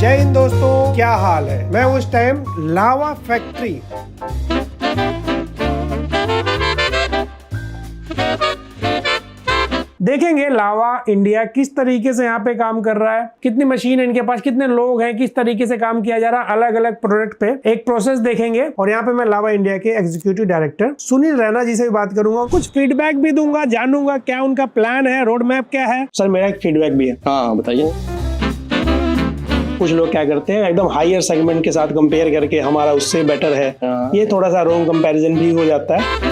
जय हिंद दोस्तों, क्या हाल है। मैं उस टाइम लावा फैक्ट्री देखेंगे। लावा इंडिया किस तरीके से यहाँ पे काम कर रहा है, कितनी मशीन है इनके पास, कितने लोग हैं, किस तरीके से काम किया जा रहा है, अलग अलग प्रोडक्ट पे एक प्रोसेस देखेंगे। और यहाँ पे मैं लावा इंडिया के एग्जीक्यूटिव डायरेक्टर सुनील रैना जी से भी बात करूंगा, कुछ फीडबैक भी दूंगा, जानूंगा क्या उनका प्लान है, रोड मैप क्या है। सर मेरा एक फीडबैक भी है। हाँ बताइए। कुछ लोग क्या करते हैं, एकदम हायर सेगमेंट के साथ कंपेयर करके हमारा उससे बेटर है, ये थोड़ा सा रॉन्ग कंपैरिजन भी हो जाता है।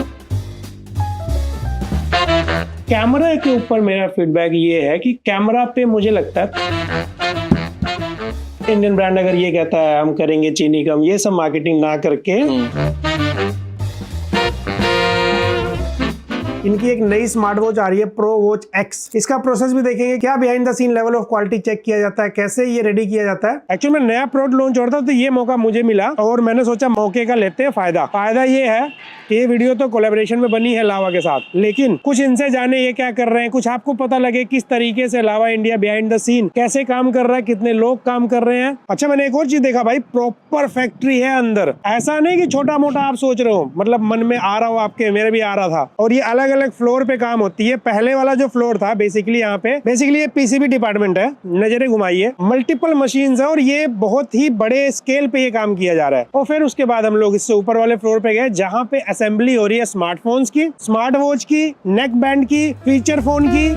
कैमरा के ऊपर मेरा फीडबैक ये है कि कैमरा पे मुझे लगता है इंडियन ब्रांड अगर ये कहता है हम करेंगे चीनी कम, ये सब मार्केटिंग ना करके इनकी एक नई स्मार्ट वॉच आ रही है प्रो वॉच एक्स। इसका प्रोसेस भी देखेंगे, क्या behind the scene level of quality check किया जाता है, कैसे ये रेडी किया जाता है। एक्चुअली में नया प्रोडक्ट लॉन्च हो रहा था तो ये मौका मुझे मिला और मैंने सोचा मौके का लेते हैं फायदा ये है कि ये वीडियो तो कोलैबोरेशन में बनी है लावा के साथ, लेकिन कुछ इनसे जाने ये क्या कर रहे हैं, कुछ आपको पता लगे किस तरीके से लावा इंडिया बिहाइंड द सीन कैसे काम कर रहा है, कितने लोग काम कर रहे हैं। अच्छा मैंने एक और चीज देखा भाई, प्रॉपर फैक्ट्री है अंदर, ऐसा नहीं कि छोटा मोटा आप सोच रहे हो, मतलब मन में आ रहा हो आपके, मेरे भी आ रहा था। और ये अलग अलग फ्लोर पे काम होती है। पहले वाला जो फ्लोर था बेसिकली यहाँ पे ये पीसीबी डिपार्टमेंट है, नजरें घुमाइए, मल्टीपल मशीन्स है और ये बहुत ही बड़े स्केल पे ये काम किया जा रहा है। और फिर उसके बाद हम लोग इससे ऊपर वाले फ्लोर पे गए जहाँ पे असेंबली हो रही है स्मार्टफोन्स की, स्मार्ट वॉच की, नेक बैंड की, फीचर फोन की।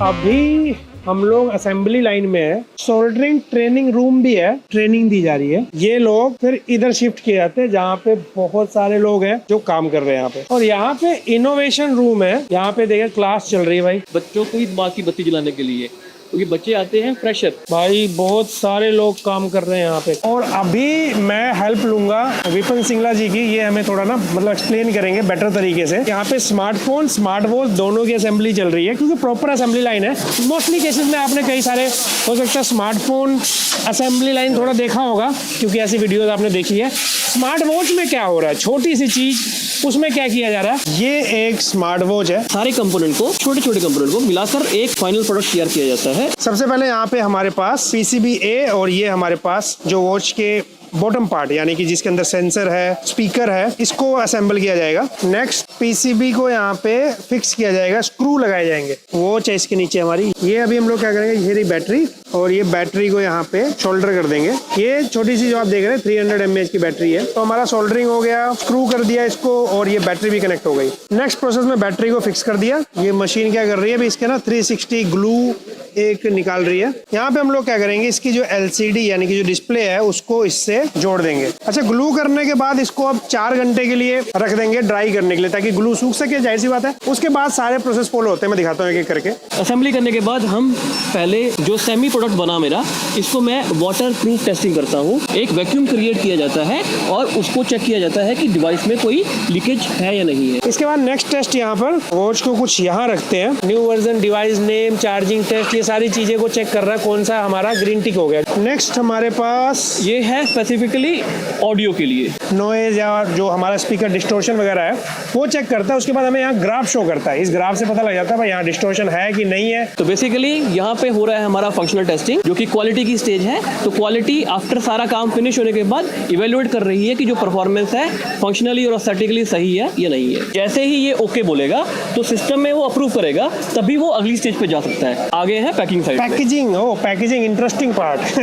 अभी हम लोग असेंबली लाइन में है, सोल्डरिंग ट्रेनिंग रूम भी है, ट्रेनिंग दी जा रही है। ये लोग फिर इधर शिफ्ट किए जाते हैं जहाँ पे बहुत सारे लोग हैं जो काम कर रहे हैं यहाँ पे। और यहाँ पे इनोवेशन रूम है, यहाँ पे देखिए क्लास चल रही है भाई बच्चों को ईद बाकी बत्ती जलाने के लिए, क्योंकि बच्चे आते हैं फ्रेशर। भाई बहुत सारे लोग काम कर रहे हैं यहाँ पे। और अभी मैं हेल्प लूंगा विपिन सिंगला जी की, ये हमें थोड़ा ना मतलब एक्सप्लेन करेंगे बेटर तरीके से। यहाँ पे स्मार्टफोन स्मार्ट वॉच दोनों की असेंबली चल रही है, क्योंकि प्रॉपर असेंबली लाइन है। मोस्टली केसेस में आपने कई सारे हो सकता है स्मार्टफोन असेंबली लाइन थोड़ा देखा होगा, क्योंकि ऐसी वीडियोज आपने देखी है। स्मार्ट वॉच में क्या हो रहा है, छोटी सी चीज उसमें क्या किया जा रहा है। ये एक स्मार्ट वॉच है, सारे कंपोनेंट को, छोटे छोटे कंपोनेंट को मिलाकर एक फाइनल प्रोडक्ट तैयार किया जाता है। सबसे पहले यहाँ पे हमारे पास PCBA और ये हमारे पास जो वॉच के बॉटम पार्ट यानी कि जिसके अंदर सेंसर है, स्पीकर है, इसको असेंबल किया जाएगा। नेक्स्ट PCB को यहाँ पे फिक्स किया जाएगा, स्क्रू लगाए जाएंगे। वॉच है इसके नीचे हमारी, ये अभी हम लोग क्या करेंगे, ये रही बैटरी और ये बैटरी को यहाँ पे शोल्डर कर देंगे। ये छोटी सी जो आप देख रहे हैं 300 mAh की बैटरी है। तो हमारा सोल्डरिंग हो गया, स्क्रू कर दिया इसको और ये बैटरी भी कनेक्ट हो गई। नेक्स्ट प्रोसेस में बैटरी को फिक्स कर दिया। ये मशीन क्या कर रही है अभी, इसके ना 360 ग्लू एक निकाल रही है। यहाँ पे हम लोग क्या करेंगे, इसकी जो LCD यानी कि जो डिस्प्ले है उसको इससे जोड़ देंगे। अच्छा ग्लू करने के बाद इसको अब 4 घंटे के लिए रख देंगे ड्राई करने के लिए, ताकि ग्लू सूख सके, जाहिर सी बात है। उसके बाद सारे प्रोसेस फॉलो होते हैं, मैं दिखाता हूँ एक एक करके। असेंबली करने के बाद हम पहले जो सेमी प्रोडक्ट बना मेरा, इसको मैं वाटर प्रूफ टेस्टिंग करता हूँ। एक वैक्यूम क्रिएट किया जाता है और उसको चेक किया जाता है कि डिवाइस में कोई लीकेज है या नहीं है। इसके बाद नेक्स्ट टेस्ट यहाँ पर वॉच को कुछ यहाँ रखते हैं, new version, device name, charging test, ये सारी चीजें को चेक कर रहा है कौन सा हमारा ग्रीन टिक हो गया। नेक्स्ट हमारे पास ये है स्पेसिफिकली ऑडियो के लिए, नॉइज या जो हमारा स्पीकर डिस्टोर्शन वगैरह है वो चेक करता है। उसके बाद हमें यहाँ ग्राफ शो करता है, इस ग्राफ से पता लग जाता है भाई यहाँ डिस्टोर्शन है कि नहीं है। तो बेसिकली यहाँ पे हो रहा है हमारा फंक्शनल टेस्टिंग, जो कि क्वालिटी की स्टेज है। तो क्वालिटी आफ्टर सारा काम फिनिश होने के बाद इवेल्युएट कर रही है कि जो परफॉर्मेंस है फंक्शनली और एस्थेटिकली सही है या नहीं है। जैसे ही ये ओके बोलेगा तो सिस्टम में वो अप्रूव करेगा, तभी वो अगली स्टेज पे जा सकता है। आगे है पैकिंग साइड, पैकेजिंग। ओ पैकेजिंग इंटरेस्टिंग पार्ट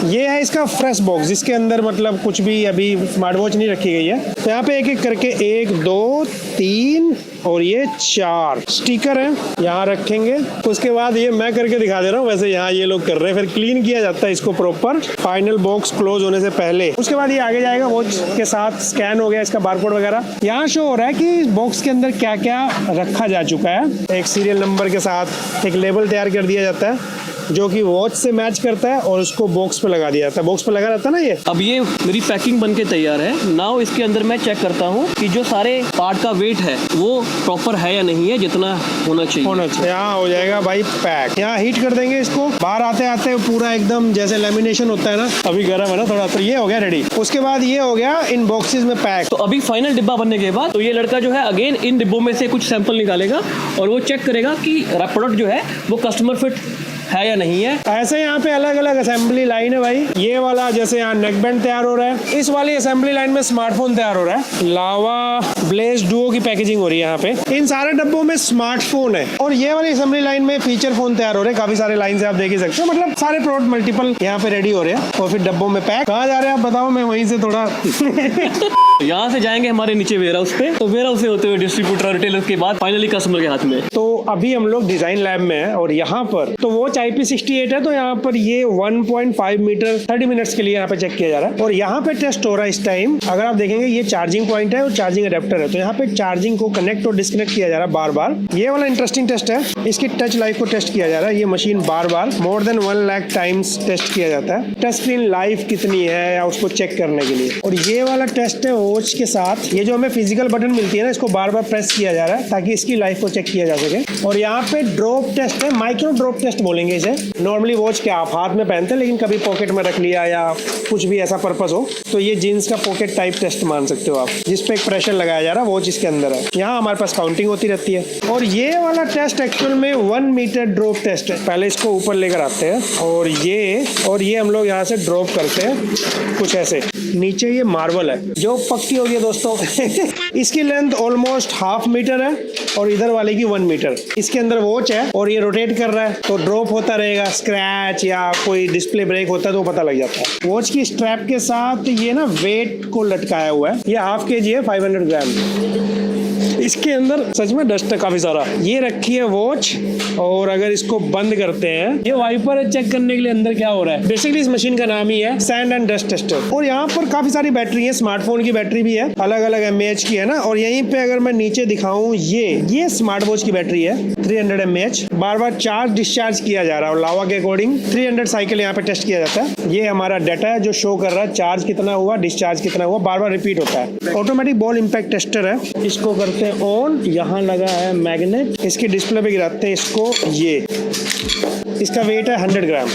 ये है इसका फ्रेश बॉक्स, जिसके अंदर मतलब कुछ भी अभी स्मार्ट वॉच नहीं रखी गई है। तो यहाँ पे एक एक करके 1 2 3 और ये 4 स्टिकर हैं, यहाँ रखेंगे। उसके बाद ये मैं करके दिखा दे रहा हूँ, वैसे यहाँ ये लोग कर रहे हैं। फिर क्लीन किया जाता है इसको प्रॉपर फाइनल बॉक्स क्लोज होने से पहले। उसके बाद ये आगे जाएगा, वॉच के साथ स्कैन हो गया इसका बारकोड वगैरह। यहाँ शो हो रहा है कि बॉक्स के अंदर क्या क्या रखा जा चुका है। एक सीरियल नंबर के साथ एक लेबल तैयार कर दिया जाता है। जो कि वॉच से मैच करता है और उसको बॉक्स पे लगा दिया जाता है। बॉक्स पे लगा रहता है ना ये। अब ये मेरी पैकिंग बन के तैयार है। नाउ इसके अंदर मैं चेक करता हूँ कि जो सारे पार्ट का वेट है वो प्रॉपर है या नहीं है, जितना होना चाहिए। यहाँ हो जाएगा भाई पैक। यहाँ हीट कर देंगे इसको, बाहर आते आते पूरा एकदम जैसे लेमिनेशन होता है ना, अभी गर्म है ना थोड़ा, तो ये हो गया रेडी। उसके बाद ये हो गया इन बॉक्सेस में पैक। तो अभी फाइनल डिब्बा बनने के बाद तो ये लड़का जो है अगेन इन डिब्बों में से कुछ सैंपल निकालेगा और वो चेक करेगा कि प्रोडक्ट जो है वो कस्टमर फिट है या नहीं है। ऐसे यहाँ पे अलग अलग असेंबली लाइन है भाई। ये वाला जैसे यहाँ नेक बैंड तैयार हो रहा है, इस वाली असेंबली लाइन में स्मार्टफोन तैयार हो रहा है। लावा ब्लेज डुओ की पैकेजिंग हो रही है यहाँ पे। इन सारे डब्बों में स्मार्टफोन है और ये वाली असेंबली लाइन में फीचर फोन तैयार हो रहे हैं। काफी सारे लाइन से आप देख ही सकते हो, मतलब सारे प्रोडक्ट मल्टीपल यहाँ पे रेडी हो रहे हैं और फिर डब्बों में पैक। कहाँ जा रहे हैं आप बताओ, मैं वहीं से थोड़ा यहाँ से जाएंगे हमारे नीचे वेयर हाउस पे, तो वेयर हाउस से होते हुए डिस्ट्रीब्यूटर रिटेलर के बाद फाइनली कस्टमर के हाथ में। तो अभी हम लोग डिजाइन लैब में हैं और यहाँ पर तो वो IP68 है, तो यहाँ पर ये 1.5 मीटर 30 मिनट्स के लिए यहाँ पे चेक किया जा रहा है और यहाँ पे टेस्ट हो रहा है इस टाइम। अगर आप देखेंगे ये चार्जिंग पॉइंट है और चार्जिंग अडेप्टर है, तो यहाँ पे चार्जिंग को कनेक्ट और डिस्कनेक्ट किया जा रहा है बार बार। ये वाला इंटरेस्टिंग टेस्ट है, इसकी टच लाइफ को टेस्ट किया जा रहा है। ये मशीन बार बार more than 1 lakh times test किया जाता है, टच स्क्रीन लाइफ कितनी है या उसको चेक करने के लिए। और ये वाला टेस्ट है वॉच के साथ, ये जो हमें फिजिकल बटन मिलती है ना, इसको बार बार प्रेस किया जा रहा है ताकि इसकी लाइफ को चेक किया जा सके। और यहाँ पे ड्रॉप टेस्ट है, माइक्रो ड्रॉप टेस्ट बोलेंगे इसे। नॉर्मली वॉच के आप हाथ में पहनते हैं, लेकिन कभी पॉकेट में रख लिया या कुछ भी ऐसा पर्पस हो, तो ये जीन्स का पॉकेट टाइप टेस्ट मान सकते हो आप, जिसपे एक प्रेशर लगाया जा रहा है, वॉच इसके अंदर है। यहाँ हमारे पास काउंटिंग होती रहती है। और ये वाला टेस्ट एक्चुअल में 1 मीटर ड्रॉप टेस्ट है। पहले इसको ऊपर लेकर आते हैं और ये हम लोग यहाँ से ड्रॉप करते हैं कुछ ऐसे। नीचे ये मार्बल है जो पक्की हो गई है दोस्तों। इसकी लेंथ ऑलमोस्ट 1/2 मीटर है और इधर वाले की 1 मीटर। इसके अंदर वॉच है और ये रोटेट कर रहा है, तो ड्रॉप होता रहेगा। स्क्रैच या कोई डिस्प्ले ब्रेक होता है तो पता लग जाता है। वॉच की स्ट्रैप के साथ ये ना वेट को लटकाया हुआ है। ये 1/2 kg है, 500 ग्राम। इसके अंदर सच में डस्ट है काफी सारा। ये रखी है वॉच और अगर इसको बंद करते हैं, ये वाइपर है चेक करने के लिए अंदर क्या हो रहा है। बेसिकली इस मशीन का नाम ही है सैंड एंड डस्ट टेस्टर। और यहाँ पर काफी सारी बैटरी है, स्मार्टफोन की बैटरी भी है, अलग अलग mAh की है ना। और यहीं पे अगर मैं नीचे दिखाऊं, ये स्मार्ट वॉच की बैटरी है 300 mAh। बार बार चार्ज डिस्चार्ज किया जा रहा है और लावा के अकॉर्डिंग 300 साइकिल यहाँ पे टेस्ट किया जाता है। ये हमारा डाटा है जो शो कर रहा है चार्ज कितना हुआ, डिस्चार्ज कितना हुआ, बार बार रिपीट होता है। ऑटोमेटिक बॉल इम्पैक्ट टेस्टर है, इसको करते हैं ऑन। यहाँ लगा है मैग्नेट, इसकी डिस्प्ले पे गिराते हैं इसको। ये इसका वेट है 100 ग्राम।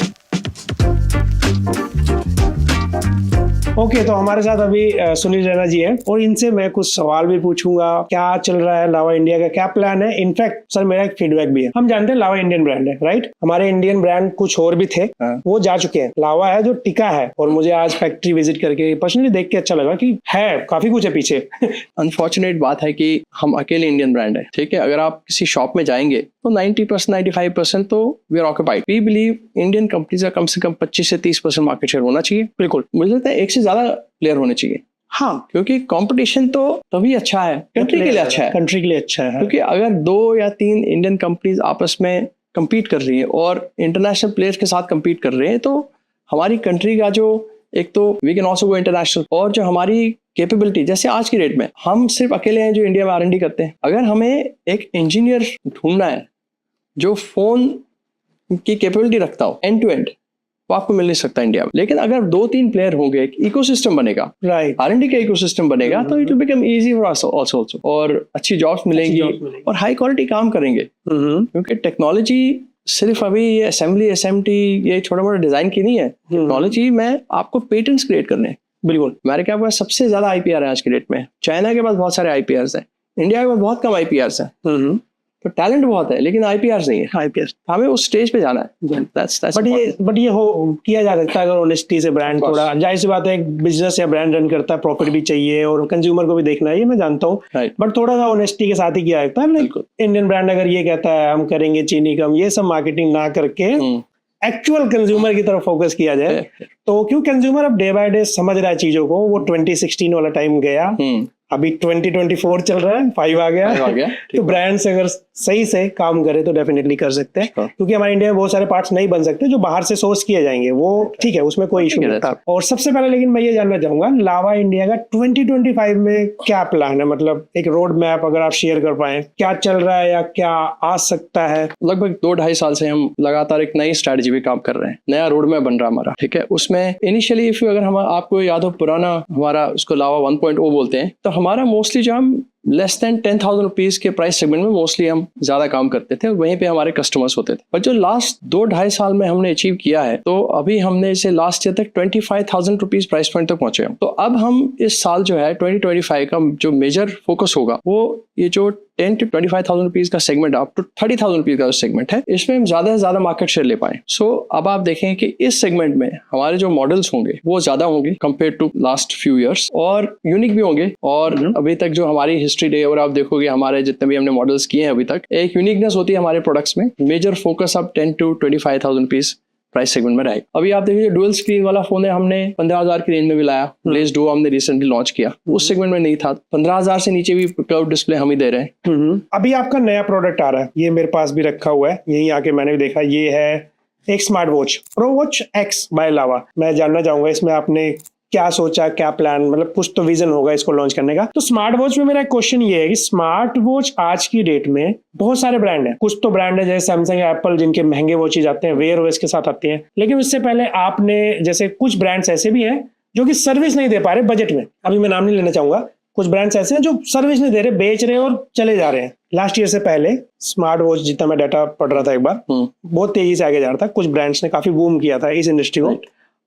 ओके, तो हमारे साथ अभी सुनील रैना जी हैं और इनसे मैं कुछ सवाल भी पूछूंगा। क्या चल रहा है लावा इंडिया का, क्या प्लान है। इनफैक्ट सर मेरा एक फीडबैक भी है। हम जानते हैं लावा इंडियन ब्रांड है, राइट। हमारे इंडियन ब्रांड कुछ और भी थे, वो जा चुके हैं। लावा है जो टिका है और मुझे आज फैक्ट्री विजिट करके पर्सनली देख के अच्छा लगा कि है काफी कुछ है पीछे। अनफॉर्चुनेट बात है कि हम अकेले इंडियन ब्रांड है, ठीक है। अगर आप किसी शॉप में जाएंगे तो 90% 95% तो we are occupied. We believe Indian companies का कम से कम 25 से 30% मार्केट शेयर होना चाहिए। बिल्कुल, मुझे लगता है एक से ज्यादा प्लेयर होने चाहिए। हाँ, क्योंकि कंपटीशन तो तभी अच्छा है, कंट्री के लिए अच्छा है। कंट्री के लिए अच्छा है, क्योंकि अगर 2 या 3 इंडियन कंपनीज आपस में compete कर रही है और इंटरनेशनल प्लेयर्स के साथ compete कर रहे हैं, तो हमारी कंट्री का जो एक तो we can also go international, और जो हमारी कैपेबिलिटी, जैसे आज की डेट में हम सिर्फ अकेले हैं जो इंडिया में R&D करते हैं। अगर हमें एक इंजीनियर ढूंढना है जो फोन की कैपेबिलिटी रखता हो एंड टू एंड, वो आपको मिल नहीं सकता इंडिया में। लेकिन अगर 2-3 प्लेयर होंगे, एक इकोसिस्टम बनेगा, राइट, R&D का इकोसिस्टम बनेगा, तो it will become easy for us also, और अच्छी जॉब्स मिलेंगी और हाई क्वालिटी काम करेंगे। क्योंकि टेक्नोलॉजी सिर्फ अभी ये असेंबली SMT ये छोटा मोटा डिजाइन की नहीं है। टेक्नोलॉजी में आपको पेटेंट्स क्रिएट करने हैं। बिल्कुल, अमेरिका के पास सबसे ज्यादा IPR है आज की डेट में, चाइना के पास बहुत सारे IPRs हैं, इंडिया के पास बहुत कम IPRs हैं। तो टैलेंट बहुत है लेकिन IPRs नहीं है। IPRs हमें उस स्टेज पे जाना है। बट ये हो किया जा सकता है अगर ऑनेस्टी से। ब्रांड थोड़ा जाहिर सी बात है, एक बिजनेस या ब्रांड रन करता है, प्रॉफिट भी चाहिए और कंज्यूमर को भी देखना है, ये मैं जानता हूँ। बट थोड़ा सा ऑनेस्टी के साथ ही किया जाता है। इंडियन ब्रांड अगर ये कहता है हम करेंगे चीनी कम, ये सब मार्केटिंग ना करके एक्चुअल कंज्यूमर की तरफ फोकस किया जाए, तो क्यों कंज्यूमर अब डे बाय डे समझ रहा है चीजों को। वो 2016 वाला टाइम गया, अभी 2024 चल रहा है, 5 आ गया 5 आ गया, तो ब्रांड्स अगर सही से काम करे तो डेफिनेटली कर सकते हैं, हाँ। क्योंकि हमारे इंडिया में बहुत सारे पार्ट्स नहीं बन सकते जो बाहर से सोर्स किए जाएंगे, वो ठीक है, उसमें कोई इशू ठीक है, नहीं था। और सबसे पहले लेकिन मैं ये जानना चाहूंगा, लावा इंडिया का 2025 में क्या प्लान है, मतलब एक रोड मैप अगर आप शेयर कर पाए, क्या चल रहा है या क्या आ सकता है? लगभग 2-2.5 साल से हम लगातार एक नई स्ट्रैटेजी पे काम कर रहे हैं, नया रोड मैप बन रहा है हमारा, ठीक है। उसमें इनिशियली अगर हम आपको याद हो पुराना हमारा उसको लावा 1.0 बोलते हैं, तो हमारा मोस्टली जो हम लेस देन 10,000 रुपीज के प्राइस सेगमेंट में मोस्टली हम ज्यादा काम करते थे और वहीं पे हमारे कस्टमर्स होते थे। और जो लास्ट 2-2.5 साल में हमने अचीव किया है, तो अभी हमने इसे लास्ट ईयर तक 25,000 रुपीज प्राइस पॉइंट तक पहुंचे हम। तो अब हम इस साल जो है 2025 का जो मेजर फोकस होगा, वो ये जो 10 to 25,000 रुपीज का सेगमेंट अप टू 30,000 रुपीज का सेगमेंट है, इसमें हम ज्यादा से ज्यादा मार्केट शेयर ले पाए। सो अब आप देखें कि इस सेगमेंट में हमारे जो मॉडल्स होंगे वो ज्यादा होंगे compare to last few years, और यूनिक भी होंगे। और अभी तक जो हमारी हिस्ट्री डे और आप देखोगे हमारे जितने भी हमने मॉडल्स किए हैं अभी तक, एक यूनिकनेस होती है हमारे प्रोडक्ट्स में। मेजर फोकस अब 10 to 25,000 रुपीज प्राइस सेगमेंट में रहेगा। अभी आप देखिए डुअल स्क्रीन वाला फोन है, हमने 15,000 की रेंज में भी लाया। ब्लेज डुओ हमने रिसेंटली लॉन्च किया, उस सेगमेंट में नहीं था। 15,000 से नीचे भी कर्व डिस्प्ले हम ही दे रहे हैं। अभी आपका नया प्रोडक्ट आ रहा है, ये मेरे पास भी रखा हुआ है, यहीं आके मैंने भी देखा, ये है एक smart watch Pro watch X by Lava. मैं जानना चाहूंगा इसमें आपने क्या सोचा, क्या प्लान, मतलब कुछ तो विजन होगा इसको लॉन्च करने का। तो स्मार्ट वॉच में मेरा एक क्वेश्चन ये है कि स्मार्ट वॉच आज की डेट में बहुत सारे ब्रांड हैं, कुछ तो ब्रांड है जैसे सैमसंग, एप्पल, जिनके महंगे वॉचेज आते हैं, वेयर ओएस के साथ आती हैं, लेकिन उससे पहले आपने जैसे कुछ ब्रांड्स ऐसे भी हैं जो कि सर्विस नहीं दे पा रहे बजट में। अभी मैं नाम नहीं लेना चाहूंगा, कुछ ब्रांड्स ऐसे हैं जो सर्विस नहीं दे रहे, बेच रहे हैं और चले जा रहे हैं। लास्ट ईयर से पहले स्मार्ट वॉच, जितना मैं डाटा पढ़ रहा था एक बार, बहुत तेजी से आगे जा रहा था। कुछ ब्रांड्स ने काफी बूम किया था इस इंडस्ट्री को,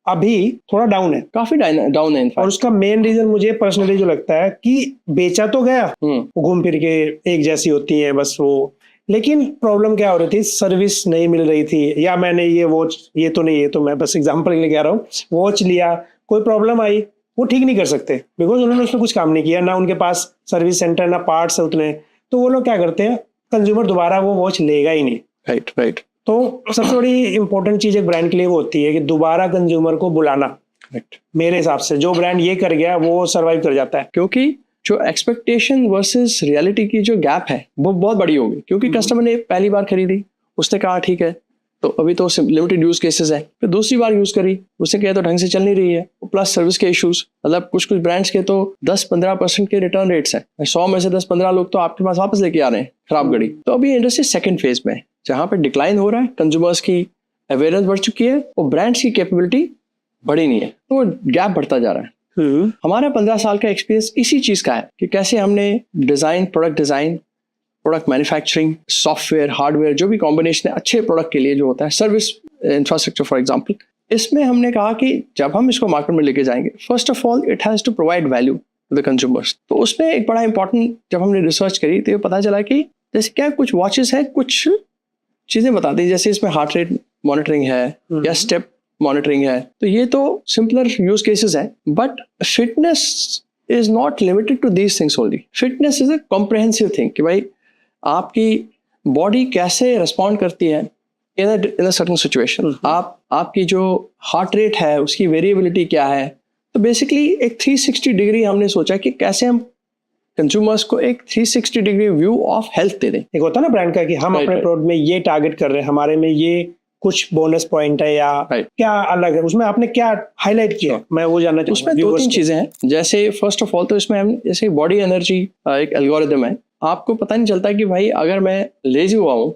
अभी थोड़ा डाउन है, काफी डाउन है। और उसका मेन रीजन मुझे पर्सनली जो लगता है कि बेचा तो गया, घूम फिर के एक जैसी होती है बस वो, लेकिन प्रॉब्लम क्या हो रही थी, सर्विस नहीं मिल रही थी। या मैंने ये वॉच, ये तो नहीं, ये तो मैं बस एग्जांपल के लिए कह रहा हूँ, वॉच लिया, कोई प्रॉब्लम आई, वो ठीक नहीं कर सकते बिकॉज उन्होंने उसमें कुछ काम नहीं किया, ना उनके पास सर्विस सेंटर, ना पार्ट्स है उतने। तो वो लोग क्या करते हैं, कंज्यूमर दोबारा वो वॉच लेगा ही नहीं। राइट। तो सबसे बड़ी इंपॉर्टेंट चीज एक ब्रांड के लिए वो होती है कि दोबारा कंज्यूमर को बुलाना। मेरे हिसाब से जो ब्रांड ये कर गया वो सर्वाइव कर जाता है, क्योंकि जो एक्सपेक्टेशन वर्सेस रियलिटी की जो गैप है वो बहुत बड़ी होगी। क्योंकि कस्टमर ने पहली बार खरीदी, उसने कहा ठीक है, तो अभी तो लिमिटेड यूज केसेस है, फिर दूसरी बार यूज करी, उसने कहा तो ढंग से चल नहीं रही है, प्लस सर्विस के इश्यूज, मतलब कुछ ब्रांड्स के तो 10-15% के रिटर्न रेट्स हैं। 100 में से 10-15 लोग तो आपके पास वापस लेके आ रहे हैं खराब घड़ी। तो अभी इंडस्ट्री सेकंड फेज में, जहां पे डिक्लाइन हो रहा है, कंज्यूमर्स की अवेयरनेस बढ़ चुकी है और ब्रांड्स की कैपेबिलिटी बढ़ी नहीं है, तो गैप बढ़ता जा रहा है। हमारा 15 साल का एक्सपीरियंस इसी चीज का है कि कैसे हमने design, product manufacturing, software, hardware, जो भी कॉम्बिनेशन है अच्छे प्रोडक्ट के लिए जो होता है, सर्विस इंफ्रास्ट्रक्चर फॉर एग्जांपल, इसमें हमने कहा कि जब हम इसको मार्केट में लेके जाएंगे, first of all it has to provide value to the consumers. तो उसमें एक बड़ा इंपॉर्टेंट, जब हमने रिसर्च करी तो ये पता चला कि जैसे क्या कुछ वॉचेस है, कुछ चीजें बताती है, जैसे इसमें हार्ट रेट मॉनिटरिंग है या स्टेप मॉनिटरिंग है, तो ये तो सिंपलर यूज केसेस है। But fitness is not limited to these things only. Fitness is a comprehensive thing कि भाई आपकी बॉडी कैसे रिस्पॉन्ड करती है इन अ सर्टेन सिचुएशन, आपकी जो हार्ट रेट है उसकी वेरिएबिलिटी क्या है। तो बेसिकली एक 360 डिग्री हमने सोचा कि कैसे हम कंज्यूमर्स को एक 360 डिग्री व्यू ऑफ हेल्थ दे दें। एक होता है ना ब्रांड का कि हम अपने प्रोडक्ट में ये टारगेट कर रहे हैं, हमारे में ये कुछ बोनस पॉइंट है या क्या अलग है, उसमें आपने क्या हाईलाइट किया, मैं वो जानना चाहूंगा। उसमें 2-3 चीजें हैं, जैसे फर्स्ट ऑफ ऑल तो इसमें हम जैसे बॉडी एनर्जी एक एल्गोरिदम है, आपको पता नहीं चलता कि भाई अगर मैं लेजी हुआ हूँ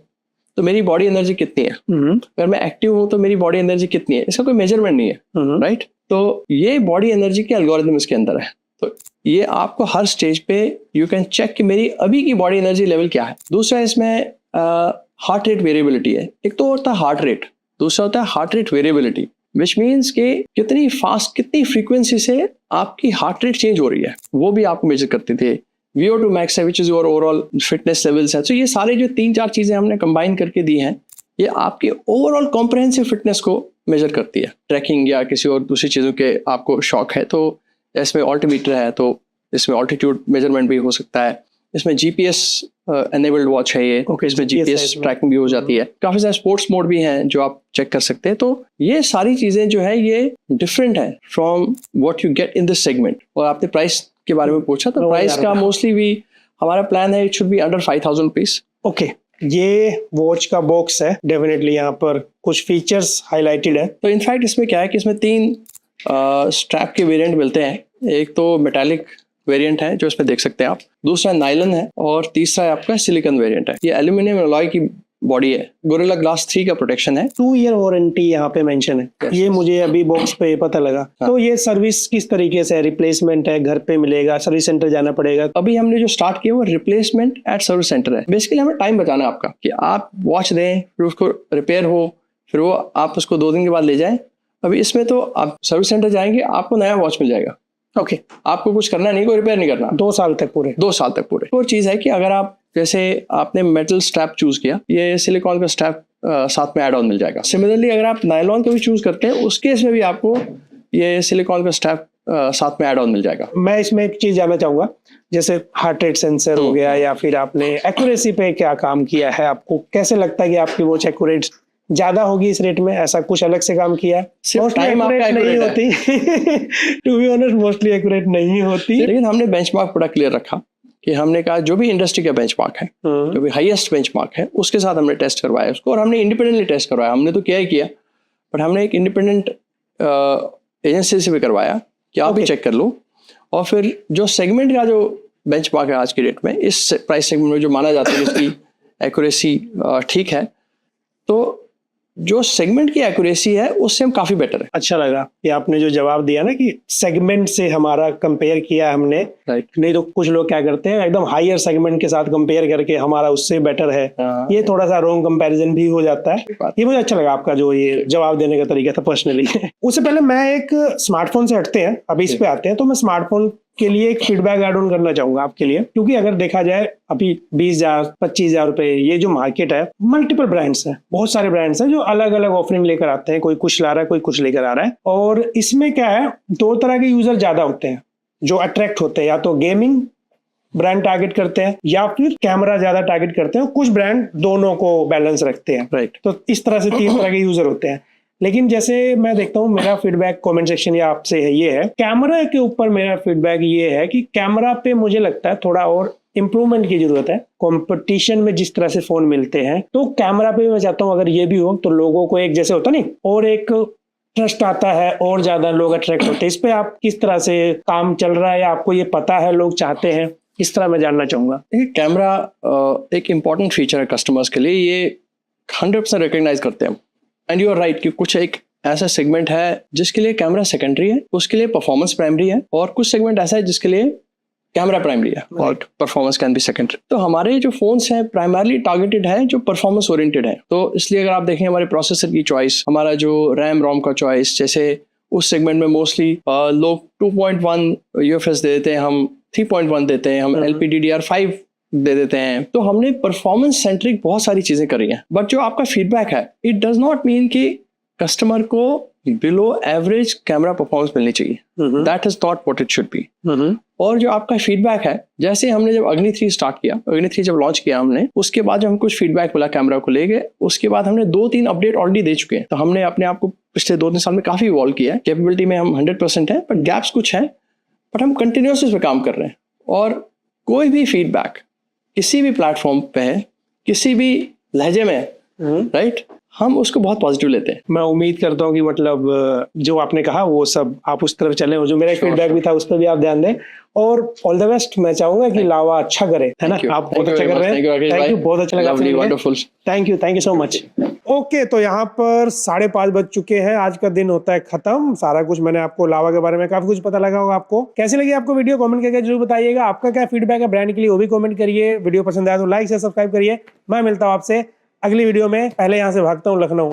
तो मेरी बॉडी एनर्जी कितनी है, अगर मैं एक्टिव हूँ तो मेरी बॉडी एनर्जी कितनी है, इसका कोई मेजरमेंट नहीं है, राइट। तो ये बॉडी एनर्जी के एल्गोरिदम इसके अंदर है। तो ये आपको हर स्टेज पे यू कैन चेक कि मेरी अभी की बॉडी एनर्जी लेवल क्या है। दूसरा इसमें हार्ट रेट वेरिएबिलिटी है। एक तो होता है हार्ट रेट, दूसरा होता है heart rate variability, which means कि कितनी फास्ट, कितनी फ्रीक्वेंसी से आपकी हार्ट रेट चेंज हो रही है, वो भी आपको मेजर करते थे। VO2 max है, which is your overall fitness levels है। तो ये सारे जो 3-4 चीजें हमने कंबाइन करके दी हैं, ये आपके ओवरऑल कॉम्प्रहेंसिव फिटनेस को मेजर करती है। ट्रैकिंग या किसी और दूसरी चीज़ों के आपको शौक है तो इसमें ऑल्टीमीटर है, तो इसमें ऑल्टीट्यूड मेजरमेंट भी हो सकता है। इसमें GPS एनेबल्ड वॉच है ये, इसमें GPS ट्रैकिंग भी हो जाती है। काफ़ी सारे स्पोर्ट्स मोड भी हैं जो आप चेक कर सकते हैं। तो ये सारी चीज़ें जो है ये डिफरेंट है from what you get in this segment. और आपने प्राइस के बारे में पूछा, तो प्राइस का मोस्टली भी हमारा प्लान है, it should be under 5,000 rupees. Okay, ये वॉच का बॉक्स है, डेफिनेटली यहाँ पर कुछ फीचर्स हाईलाइटेड है। तो इनफैक्ट इसमें क्या है कि इसमें 3 स्ट्रैप के वेरिएंट मिलते हैं। एक तो मेटालिक वेरिएंट है जो इसमें देख सकते हैं आप, दूसरा नाइलन है और तीसरा आपका सिलिकॉन वेरिएंट है। ये एल्यूमिनियम अलॉय की बॉडी है, गोरिल्ला ग्लास 3 का प्रोटेक्शन है। 2 ईयर वारंटी यहाँ पे मेंशन है। Yes. ये मुझे अभी बॉक्स पे पता लगा। हाँ। तो ये सर्विस किस तरीके से है? रिप्लेसमेंट है, घर पे मिलेगा, सर्विस सेंटर जाना पड़ेगा? अभी हमने जो स्टार्ट किया वो रिप्लेसमेंट एट सर्विस सेंटर है। बेसिकली हमें टाइम बचाना है आपका, कि आप वॉच दें फिर उसको रिपेयर हो, फिर वो आप उसको 2 दिन के बाद ले जाएं। अभी इसमें तो आप सर्विस सेंटर जाएंगे, आपको नया वॉच मिल जाएगा। ओके, आपको कुछ करना नहीं, कोई रिपेयर नहीं करना। 2 साल तक पूरे? 2 साल तक पूरे। और चीज़ है कि अगर आप जैसे आपने मेटल स्ट्रैप चूज किया, ये सिलिकॉन का स्ट्रैप साथ में ऐड ऑन मिल जाएगा। सिमिलरली अगर आप नायलॉन का भी चूज करते हैं, उस केस में भी आपको ये सिलिकॉन का स्ट्रैप साथ में ऐड ऑन मिल जाएगा। मैं इसमें एक चीज जानना चाहूंगा, जैसे हार्ट रेट सेंसर हो गया, या फिर आपने एक्यूरेसी पे क्या काम किया है? आपको कैसे लगता है कि आपकी वॉच एक्यूरेट ज्यादा होगी इस रेट में? ऐसा कुछ अलग से काम किया है? सिर्फ टाइम आपका नहीं accurate होती to be honest, mostly accurate नहीं होती। लेकिन हमने बेंचमार्क पूरा क्लियर रखा कि हमने कहा जो भी इंडस्ट्री का बेंचमार्क है, जो भी हाईएस्ट बेंचमार्क है, उसके साथ हमने टेस्ट करवाया उसको, और हमने इंडिपेंडेंटली टेस्ट करवाया। हमने तो क्या ही किया, बट हमने एक इंडिपेंडेंट एजेंसी से भी करवाया कि आप भी चेक कर लो। और फिर जो सेगमेंट का जो बेंचमार्क है आज की डेट में, इस प्राइस सेगमेंट में जो माना जाता है कि इसकी एक्यूरेसी ठीक है, तो जो सेगमेंट की एक्यूरेसी है उससे हम काफी बेटर है। अच्छा लगा ये आपने जो जवाब दिया ना कि सेगमेंट से हमारा कंपेयर किया हमने, राइट। नहीं तो कुछ लोग क्या करते हैं एकदम हायर सेगमेंट के साथ कंपेयर करके हमारा उससे बेटर है। ये थोड़ा सा रॉन्ग कंपैरिजन भी हो जाता है। ये मुझे अच्छा लगा आपका जो ये जवाब देने का तरीका था पर्सनली। उससे पहले मैं एक स्मार्टफोन से हटते हैं, अभी इस पे आते हैं। तो मैं स्मार्टफोन के लिए एक फीडबैक ऐड ऑन करना चाहूंगा आपके लिए, क्योंकि अगर देखा जाए अभी 20,000 25,000 रुपए ये जो मार्केट है, मल्टीपल ब्रांड्स हैं, बहुत सारे ब्रांड्स हैं जो अलग अलग ऑफरिंग लेकर आते हैं। कोई कुछ ला रहा है, कोई कुछ लेकर आ रहा है। और इसमें क्या है, 2 तरह के यूजर ज्यादा होते हैं जो अट्रैक्ट होते हैं। या तो गेमिंग ब्रांड टारगेट करते हैं, या फिर कैमरा ज्यादा टारगेट करते हैं। कुछ ब्रांड दोनों को बैलेंस रखते हैं, राइट। तो इस तरह से 3 तरह के यूजर होते हैं। लेकिन जैसे मैं देखता हूँ, मेरा फीडबैक कमेंट सेक्शन या आपसे है, ये है कैमरा के ऊपर मेरा फीडबैक ये है कि कैमरा पे मुझे लगता है थोड़ा और इम्प्रूवमेंट की जरूरत है। कंपटीशन में जिस तरह से फोन मिलते हैं, तो कैमरा पे मैं चाहता हूँ अगर ये भी हो तो लोगों को एक जैसे होता नहीं, और एक ट्रस्ट आता है और ज्यादा लोग अट्रैक्ट होते हैं। इस पे आप किस तरह से काम चल रहा है, या आपको ये पता है लोग चाहते हैं, इस तरह मैं जानना चाहूंगा। कैमरा एक इम्पॉर्टेंट फीचर है कस्टमर्स के लिए, ये 100% रिकॉग्नाइज करते हैं। एंड यू आर राइट कि कुछ एक ऐसा सेगमेंट है जिसके लिए कैमरा सेकेंडरी है, उसके लिए परफॉर्मेंस प्राइमरी है, और कुछ सेगमेंट ऐसा है जिसके लिए कैमरा प्राइमरी है और परफॉर्मेंस कैन बी सेकेंडरी। तो हमारे जो फोन्स हैं प्राइमरली टारगेटेड है जो परफॉर्मेंस ओरिएंटेड है। तो इसलिए अगर आप देखें हमारे प्रोसेसर की चॉइस, हमारा जो रैम रोम का चॉइस, जैसे उस सेगमेंट में मोस्टली लोग 2.1 UFS दे देते हैं, हम 3.1 देते हैं, हम LPDDR5 दे देते हैं। तो हमने परफॉर्मेंस सेंट्रिक बहुत सारी चीजें करी हैं। बट जो आपका फीडबैक है, इट डज नॉट मीन कि कस्टमर को बिलो एवरेज कैमरा परफॉर्मेंस मिलनी चाहिए। That is not what it should be. और जो आपका फीडबैक है, जैसे हमने जब अग्नि 3 स्टार्ट किया, अग्नि 3 जब लॉन्च किया हमने, उसके बाद जब हम कुछ फीडबैक मिला कैमरा को लेके, उसके बाद हमने 2-3 अपडेट ऑलरेडी दे चुके हैं। तो हमने अपने आप को पिछले 2-3 साल में काफी इवॉल्व किया है। कैपेबिलिटी में हम 100% है, बट गैप्स कुछ हैं, बट हम कंटिन्यूस इस पे काम कर रहे हैं। और कोई भी फीडबैक किसी भी प्लेटफॉर्म पे है, किसी भी लहजे में, राइट, हम उसको बहुत पॉजिटिव लेते हैं। मैं उम्मीद करता हूँ कि मतलब जो आपने कहा वो सब आप उस तरफ चले, और जो मेरा फीडबैक भी था उस पर भी आप ध्यान दें। और ऑल द बेस्ट। मैं चाहूंगा कि लावा अच्छा करे, है ना? आप बहुत अच्छा कर रहे हैं। थैंक यू, बहुत अच्छा लगा। Wonderful, thank you so much. Okay, तो यहाँ पर 5:30 बज चुके हैं। आज का दिन होता है खत्म। सारा कुछ मैंने आपको लावा के बारे में काफी कुछ पता लगा होगा। आपको कैसी लगी आपको वीडियो, कमेंट करके जरूर बताइएगा। आपका क्या फीडबैक है ब्रांड के लिए, वो भी कमेंट करिए। वीडियो पसंद आया तो लाइक से सब्सक्राइब करिए। मैं मिलता हूँ आपसे अगली वीडियो में। पहले यहाँ से भागता हूँ लखनऊ।